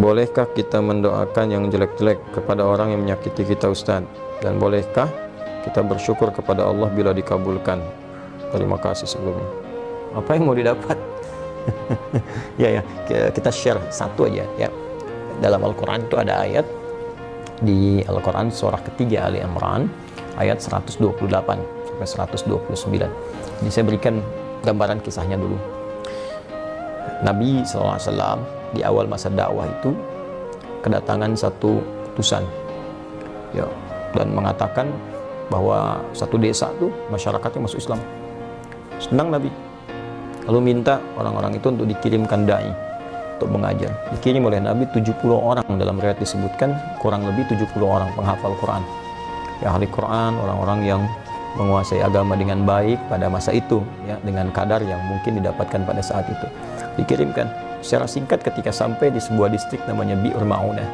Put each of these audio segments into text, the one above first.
bolehkah kita mendoakan yang jelek-jelek kepada orang yang menyakiti kita Ustaz? Dan bolehkah kita bersyukur kepada Allah bila dikabulkan? Terima kasih sebelumnya. Apa yang mau didapat? Ya, kita share satu aja ya. Dalam Al-Quran itu ada ayat di Al-Quran surah ketiga Ali Imran ayat 128 sampai 129. Ini saya berikan gambaran kisahnya dulu. Nabi SAW di awal masa dakwah itu kedatangan satu utusan ya, dan mengatakan bahwa satu desa itu masyarakatnya masuk Islam. Senang Nabi, lalu minta orang-orang itu untuk dikirimkan dai untuk mengajar. Dikirim oleh Nabi 70 orang, dalam riwayat disebutkan kurang lebih 70 orang penghafal Quran ya, ahli Quran, orang-orang yang menguasai agama dengan baik pada masa itu ya, dengan kadar yang mungkin didapatkan pada saat itu. Dikirimkan secara singkat. Ketika sampai di sebuah distrik namanya Bi'ur Ma'unah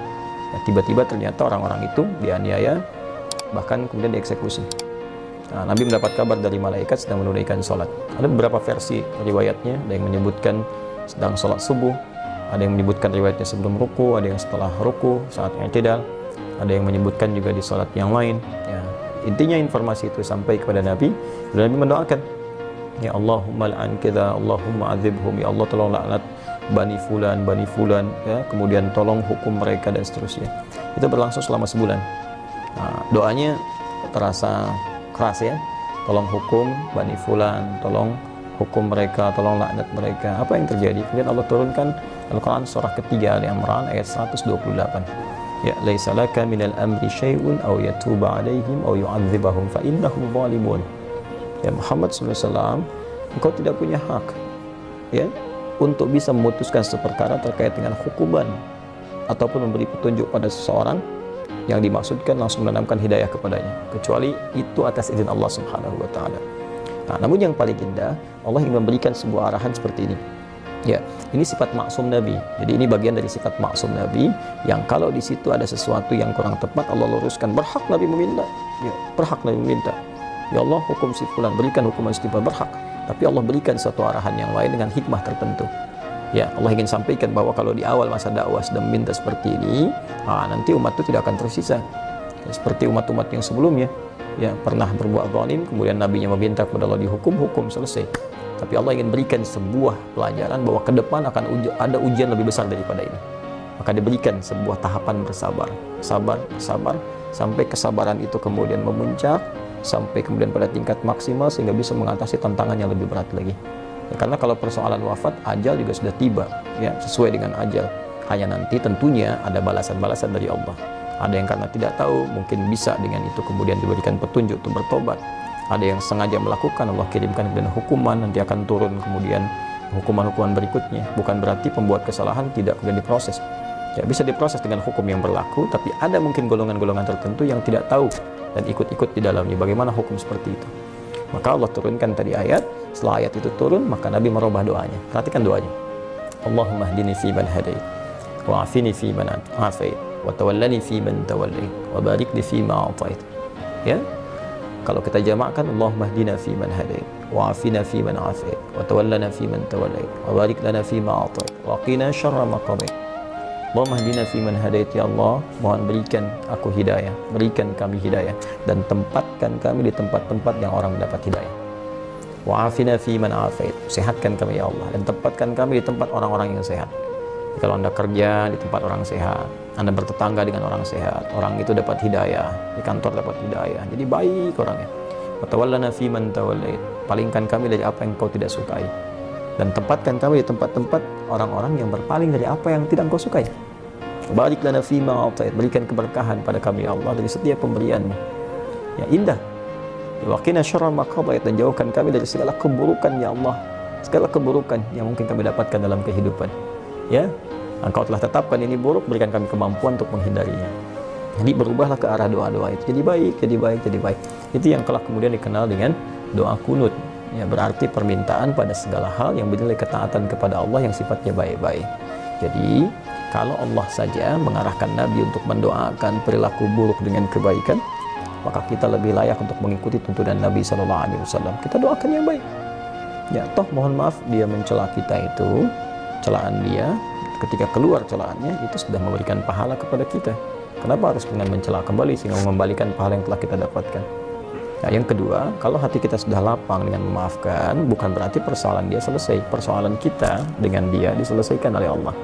ya, tiba-tiba ternyata orang-orang itu dianiaya, bahkan kemudian dieksekusi. Nah, Nabi mendapat kabar dari malaikat sedang menunaikan sholat. Ada beberapa versi riwayatnya, ada yang menyebutkan sedang sholat subuh, ada yang menyebutkan riwayatnya sebelum ruku, ada yang setelah ruku saat i'tidal, ada yang menyebutkan juga di sholat yang lain ya. Intinya informasi itu sampai kepada Nabi, dan Nabi mendoakan, ya Allahumma al'an kita, Allahumma azibhum, ya Allah tolong laknat Bani Fulan ya, kemudian tolong hukum mereka dan seterusnya. Itu berlangsung selama sebulan. Nah, doanya terasa keras ya, tolong hukum Bani Fulan, tolong hukum mereka, tolong laknat mereka. Apa yang terjadi? Kemudian Allah turunkan Al-Quran surah ketiga Ali Imran ayat 128. Ya laisa laka minal amri syai'un aw yatuba alaihim aw yu'adzibahum fa innahum zalimun. Ya Muhammad SAW, engkau tidak punya hak ya untuk bisa memutuskan seperkara terkait dengan hukuman ataupun memberi petunjuk pada seseorang yang dimaksudkan langsung menanamkan hidayah kepadanya, kecuali itu atas izin Allah Subhanahu wa taala. Nah, namun yang paling indah, Allah ingin memberikan sebuah arahan seperti ini. Ya, ini sifat maksum Nabi. Jadi ini bagian dari sifat maksum Nabi yang kalau di situ ada sesuatu yang kurang tepat, Allah luruskan. Berhak Nabi meminta. Ya, berhak Nabi meminta. Ya Allah, hukum si fulan, berikan hukuman istighfar, berhak. Tapi Allah berikan satu arahan yang lain dengan hikmah tertentu. Ya, Allah ingin sampaikan bahwa kalau di awal masa dakwah sedang meminta seperti ini, nanti umat itu tidak akan tersisa. Ya, seperti umat-umat yang sebelumnya, ya pernah berbuat zalim, kemudian nabinya meminta kepada Allah dihukum, hukum selesai. Tapi Allah ingin berikan sebuah pelajaran bahwa ke depan akan ada ujian lebih besar daripada ini. Maka diberikan sebuah tahapan bersabar, sabar, sampai kesabaran itu kemudian memuncak, sampai kemudian pada tingkat maksimal sehingga bisa mengatasi tantangan yang lebih berat lagi. Ya, karena kalau persoalan wafat, ajal juga sudah tiba, ya sesuai dengan ajal. Hanya nanti tentunya ada balasan-balasan dari Allah. Ada yang karena tidak tahu, mungkin bisa dengan itu kemudian diberikan petunjuk untuk bertobat. Ada yang sengaja melakukan, Allah kirimkan kemudian hukuman, nanti akan turun kemudian hukuman-hukuman berikutnya. Bukan berarti pembuat kesalahan tidak kemudian diproses. Ya, bisa diproses dengan hukum yang berlaku, tapi ada mungkin golongan-golongan tertentu yang tidak tahu dan ikut-ikut di dalamnya bagaimana hukum seperti itu. Maka Allah turunkan tadi ayat. Setelah ayat itu turun, maka Nabi merubah doanya. Perhatikan doanya. Allahumma hdini fi man hadait, wa afini fi man afait, wa tawallani fi man tawallait, wa barik li fi ma atait. Ya. Kalau kita jamakkan, Allahumma hdina fi man hadait, wa afina fi man afait, wa tawallana fi man tawallait, wa barik lana fi ma atait, wa qina syarra ma qadait. Allahumma hdina fi man hadait, ya Allah, mohon berikan aku hidayah, berikan kami hidayah, dan tempatkan kami di tempat-tempat yang orang mendapat hidayah. Wa afina fi man afait, sehatkan kami ya Allah, dan tempatkan kami di tempat orang-orang yang sehat. Kalau Anda kerja di tempat orang sehat, Anda bertetangga dengan orang sehat, orang itu dapat hidayah, di kantor dapat hidayah, jadi baik orangnya. Wa tawallana fi man tawallait, palingkan kami dari apa yang Kau tidak sukai, dan tempatkan kami di tempat-tempat orang-orang yang berpaling dari apa yang tidak Engkau sukai. Barik lana fi ma atait, berikan keberkahan pada kami ya Allah dari setiap pemberian-Mu. Ya indah. Wa qina syarra ma qadait, dan jauhkan kami dari segala keburukan ya Allah, segala keburukan yang mungkin kami dapatkan dalam kehidupan. Ya, Engkau telah tetapkan ini buruk, berikan kami kemampuan untuk menghindarinya. Jadi berubahlah ke arah doa-doa itu, jadi baik, jadi baik, jadi baik. Itu yang kelak kemudian dikenal dengan doa kunut. Ya, berarti permintaan pada segala hal yang bernilai ketaatan kepada Allah yang sifatnya baik-baik. Jadi kalau Allah saja mengarahkan Nabi untuk mendoakan perilaku buruk dengan kebaikan, maka kita lebih layak untuk mengikuti tuntunan Nabi SAW. Kita doakan yang baik. Ya, toh mohon maaf dia mencela kita itu, celaan dia, ketika keluar celaannya itu sudah memberikan pahala kepada kita. Kenapa harus dengan mencela kembali sehingga mengembalikan pahala yang telah kita dapatkan? Nah, yang kedua, kalau hati kita sudah lapang dengan memaafkan, bukan berarti persoalan dia selesai. Persoalan kita dengan dia diselesaikan oleh Allah.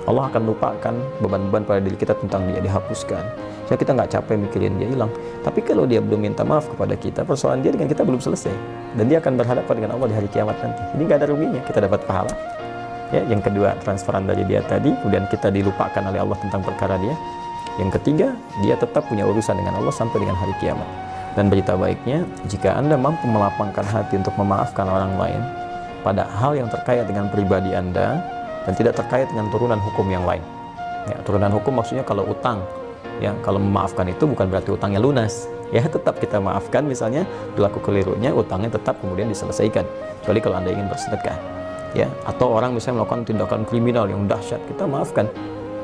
Allah akan lupakan beban-beban pada diri kita tentang dia, dihapuskan. Jadi kita nggak capek mikirin dia hilang. Tapi kalau dia belum minta maaf kepada kita, persoalan dia dengan kita belum selesai. Dan dia akan berhadapan dengan Allah di hari kiamat nanti. Jadi nggak ada ruginya, kita dapat pahala. Ya, yang kedua, transferan dari dia tadi, kemudian kita dilupakan oleh Allah tentang perkara dia. Yang ketiga, dia tetap punya urusan dengan Allah sampai dengan hari kiamat. Dan berita baiknya, jika Anda mampu melapangkan hati untuk memaafkan orang lain pada hal yang terkait dengan pribadi Anda dan tidak terkait dengan turunan hukum yang lain. Ya, turunan hukum maksudnya kalau utang, ya, kalau memaafkan itu bukan berarti utangnya lunas. Ya, tetap kita maafkan, misalnya berlaku kelirunya, utangnya tetap kemudian diselesaikan. Kecuali kalau Anda ingin bersedekah. Ya, atau orang misalnya melakukan tindakan kriminal yang dahsyat, kita maafkan.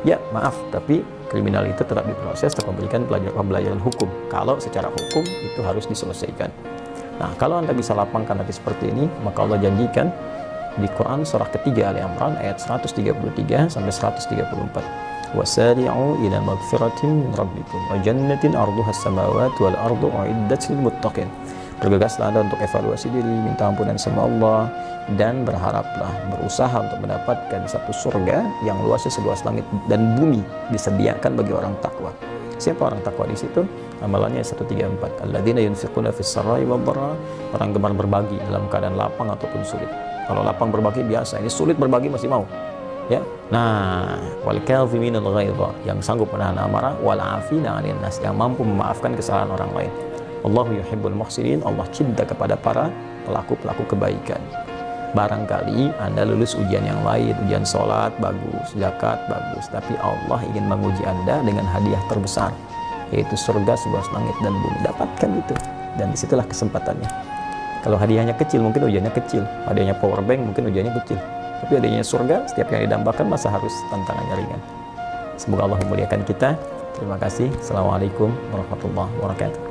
Ya, maaf, tapi kriminal itu tetap diproses untuk memberikan pembelajaran hukum. Kalau secara hukum itu harus diselesaikan. Nah, kalau Anda bisa lapangkan hati seperti ini, maka Allah janjikan di Quran surah ketiga Ali Imran ayat 133 sampai 134. Wasari'u ila magfiratin min rabbikum wa jannatin 'arduha as-samawati wal ardu u'iddat lil muttaqin. Bergegaslah Anda untuk evaluasi diri, minta ampunan sama Allah, dan berharaplah, berusaha untuk mendapatkan satu surga yang luasnya seluas langit dan bumi disediakan bagi orang takwa. Siapa orang takwa di situ? Amalannya 134. Alladzina yunfiquna fis sarai wad dharra, orang gemar berbagi dalam keadaan lapang ataupun sulit. Kalau lapang berbagi biasa, ini sulit berbagi masih mau. Ya. Nah, wal kadhiminal ghaidha, yang sanggup menahan amarah, wal 'afina 'anil nas, yang mampu memaafkan kesalahan orang lain. Allahu yuhibbul muhsinin, Allah cinta kepada para pelaku-pelaku kebaikan. Barangkali Anda lulus ujian yang lain, ujian sholat bagus, zakat bagus, tapi Allah ingin menguji Anda dengan hadiah terbesar, yaitu surga seluas langit dan bumi. Dapatkan itu, dan disitulah kesempatannya. Kalau hadiahnya kecil, mungkin ujiannya kecil. Hadiahnya power bank, mungkin ujiannya kecil. Tapi hadiahnya surga, setiap yang didambakan masa harus tantangannya ringan. Semoga Allah memuliakan kita. Terima kasih. Assalamualaikum warahmatullahi wabarakatuh.